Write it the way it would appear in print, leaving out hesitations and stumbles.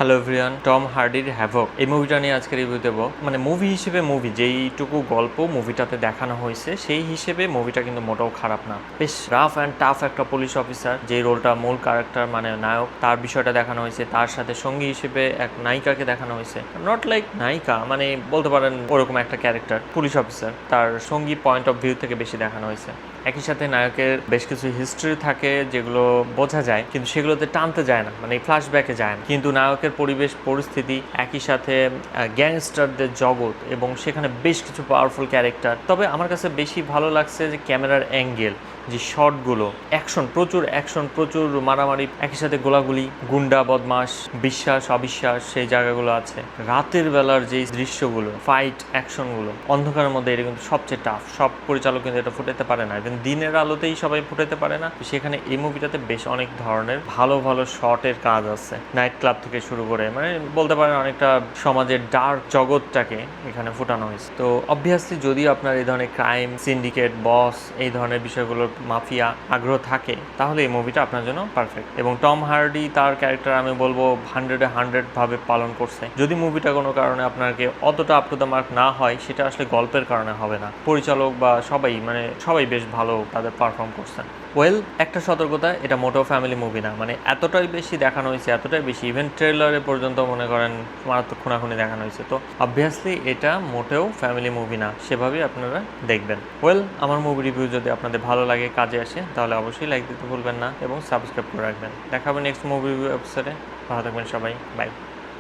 Hello everyone, Tom হার্ডির havoc এই মুভিটা নিয়ে আজকে রিভিউ দেবো। মানে মুভি হিসেবে যেইটুকু গল্প মুভিটাতে দেখানো হয়েছে সেই হিসেবে মুভিটা কিন্তু মোটেও খারাপ না। বেশ রাফ অ্যান্ড টাফ একটা পুলিশ অফিসার, যে রোলটা মূল ক্যারেক্টার মানে নায়ক, তার বিষয়টা দেখানো হয়েছে। তার সাথে সঙ্গী হিসেবে এক নায়িকাকে দেখানো হয়েছে, নট লাইক নায়িকা, মানে বলতে পারেন ওরকম একটা ক্যারেক্টার পুলিশ অফিসার, তার সঙ্গী পয়েন্ট অফ ভিউ থেকে বেশি দেখানো হয়েছে। একই সাথে নায়কের বেশ কিছু হিস্ট্রি থাকে যেগুলো বোঝা যায়, কিন্তু সেগুলোতে টানতে যায় না, মানে ফ্ল্যাশব্যাকে যায় না। কিন্তু নায়কের পরিবেশ পরিস্থিতি, একই সাথে গ্যাংস্টারদের জগৎ, এবং সেখানে বেশ কিছু পাওয়ারফুল ক্যারেক্টার। তবে আমার কাছে বেশি ভালো লাগছে যে ক্যামেরার অ্যাঙ্গেল, যে শটগুলো, অ্যাকশন, প্রচুর মারামারি, একই সাথে গোলাগুলি, গুন্ডা বদমাস, বিশ্বাস অবিশ্বাস, সেই জায়গাগুলো আছে। রাতের বেলার যে দৃশ্যগুলো, ফাইট অ্যাকশনগুলো, অন্ধকারের মধ্যে এটা কিন্তু সবচেয়ে টাফ। সব পরিচালক কিন্তু এটা ফুটাতে পারে না, এবং দিনের আলোতেই সবাই ফুটাতে পারে না। সেখানে এই মুভিটাতে বেশ অনেক ধরনের ভালো শটের কাজ আছে, নাইট ক্লাব থেকে শুরু করে, মানে বলতে পারেন অনেকটা সমাজের ডার্ক জগৎটাকে এখানে ফুটানো হয়েছে। তো অবভিয়াসলি যদি আপনার এই ধরনের ক্রাইম, সিন্ডিকেট, বস, এই ধরনের বিষয়গুলোর মাফিয়া আগ্রহ থাকে, তাহলে এই মুভিটা আপনার জন্য পারফেক্ট। এবং টম হার্ডি তার ক্যারেক্টার আমি বলবো 100 ভাবে পালন করছে। যদি মুভিটা কোনো কারণে আপনাকে অতটা আপ টু দ্য মার্ক না হয়, সেটা আসলে গল্পের কারণে হবে না, পরিচালক বা সবাই বেশ ভালো তাদের পারফর্ম করছেন। একটা সতর্কতা, এটা মোটেও ফ্যামিলি মুভি না। মানে এতটাই বেশি দেখানো হয়েছে, এতটাই বেশি, ইভেন ট্রেলারে পর্যন্ত মনে করেন মারাত্মক খুনাখুনি দেখানো হয়েছে। তো অবভিয়াসলি এটা মোটেও ফ্যামিলি মুভি না, সেভাবেই আপনারা দেখবেন। আমার মুভি রিভিউ যদি আপনাদের ভালো লাগে, কাজে আসে, তাহলে অবশ্যই লাইক দিতে ভুলবেন না এবং সাবস্ক্রাইব করে রাখবেন। দেখা হবে নেক্সট মুভি রিভিউ এপিসোডে। ভালো থাকবেন সবাই, বাই।